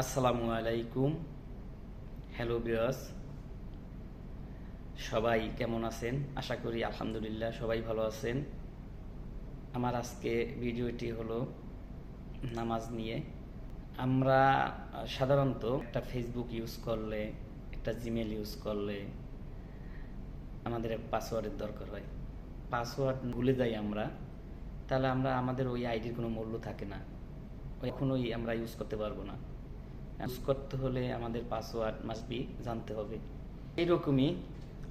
আসসালামু আলাইকুম। Hello viewers, সবাই কেমন আছেন? আশা করি আলহামদুলিল্লাহ সবাই ভালো আছেন। আমার আজকে ভিডিওটি হলো নামাজ নিয়ে। আমরা সাধারণত একটা ফেসবুক ইউজ করলে, একটা জিমেল ইউজ করলে আমাদের পাসওয়ার্ডের দরকার হয়। পাসওয়ার্ড ভুলে যাই আমরা, তাহলে আমাদের ওই আইডির কোনো মূল্য থাকে না, কখনোই আমরা ইউজ করতে পারবো না। ইউজ করতে হলে আমাদের পাসওয়ার্ড মাস্ট বি জানতে হবে। এইরকমই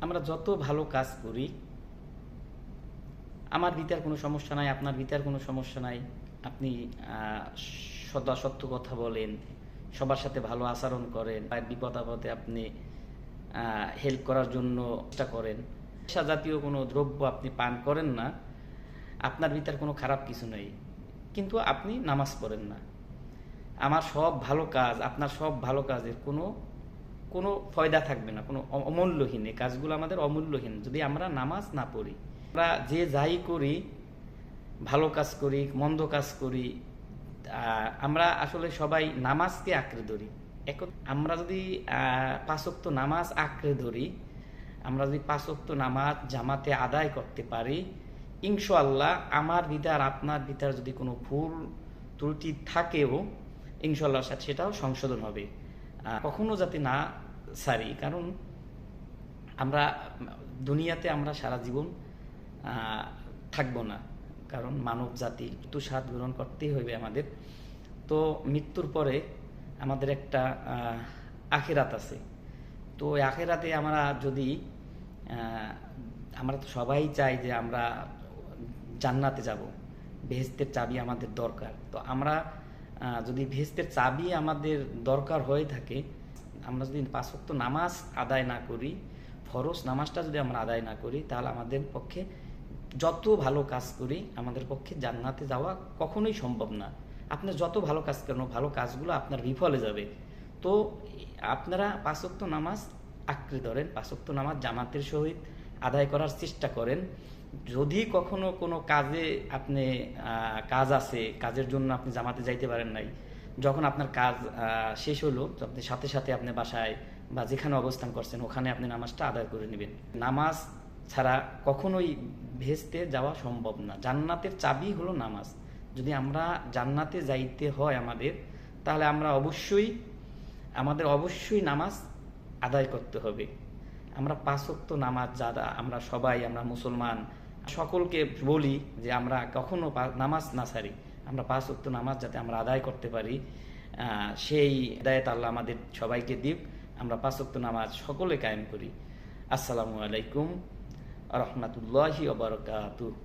আমরা যত ভালো কাজ করি, আমার ভিতর কোনো সমস্যা নাই, আপনার ভিতর কোনো সমস্যা নাই, আপনি সদা সত্য কথা বলেন, সবার সাথে ভালো আচরণ করেন, বিপদ আপদে আপনি হেল্প করার জন্য চেষ্টা করেন, নেশা জাতীয় কোনো দ্রব্য আপনি পান করেন না, আপনার ভিতর কোনো খারাপ কিছু নেই, কিন্তু আপনি নামাজ পড়েন না। আমার সব ভালো কাজ, আপনার সব ভালো কাজের কোনো কোনো ফয়দা থাকবে না, কোনো অমূল্যহীন। এই কাজগুলো আমাদের অমূল্যহীন যদি আমরা নামাজ না পড়ি। আমরা যে যাই করি, ভালো কাজ করি, মন্দ কাজ করি, আমরা আসলে সবাই নামাজকে আঁকড়ে ধরি। আমরা যদি পাঁচ ওয়াক্ত নামাজ আঁকড়ে ধরি, আমরা যদি পাঁচ ওয়াক্ত নামাজ জামাতে আদায় করতে পারি, ইনশাআল্লাহ আমার ভিতর আপনার ভিতর যদি কোনো ভুল ত্রুটি থাকেও ইনশাআল্লাহ সেটাও সংশোধন হবে। কখনো যাতে না সারি, কারণ আমরা দুনিয়াতে আমরা সারা জীবন থাকবো না, কারণ মানব জাতি মৃত্যু স্বাদ গ্রহণ করতেই হইবে আমাদের। তো মৃত্যুর পরে আমাদের একটা আখিরাত আছে। তো ওই আখিরাতে আমরা যদি আমরা তো সবাই চাই যে আমরা জান্নাতে যাব, বেহেশতের চাবি আমাদের দরকার। তো আমরা যদি বেহেশতের চাবি আমাদের দরকার হয়ে থাকে, আমরা যদি পাঁচ ওয়াক্ত নামাজ আদায় না করি, ফরজ নামাজটা যদি আমরা আদায় না করি, তাহলে আমাদের পক্ষে যত ভালো কাজ করি আমাদের পক্ষে জান্নাতে যাওয়া কখনোই সম্ভব না। আপনি যত ভালো কাজ করেন, ভালো কাজগুলো আপনার বিফলে যাবে। তো আপনারা পাঁচ ওয়াক্ত নামাজ আঁকড়ে ধরেন, পাঁচ ওয়াক্ত নামাজ জামাতের সহিত আদায় করার চেষ্টা করেন। যদি কখনো কোনো কাজে আপনি কাজ আছে, কাজের জন্য আপনি জামাতে যাইতে পারেন নাই, যখন আপনার কাজ শেষ হলো, আপনি সাথে সাথে আপনি বাসায় বা যেখানে অবস্থান করছেন ওখানে আপনি নামাজটা আদায় করে নেবেন। নামাজ ছাড়া কখনোই ভেস্তে যাওয়া সম্ভব না। জান্নাতের চাবি হলো নামাজ। যদি আমরা জান্নাতে যাইতে হয় আমাদের, তাহলে আমাদের অবশ্যই নামাজ আদায় করতে হবে। আমরা পাঁচ ওয়াক্ত নামাজ যারা আমরা সবাই, আমরা মুসলমান সকলকে বলি যে আমরা কখনো নামাজ না ছাড়ি, আমরা পাঁচ ওয়াক্ত নামাজ যাতে আমরা আদায় করতে পারি, সেই হিদায়াত আল্লাহ আমাদের সবাইকে দিক। আমরা পাঁচ ওয়াক্ত নামাজ সকলে কায়েম করি। আসসালামু আলাইকুম রহমতুল্লাহি ওয়া বারাকাতুহু।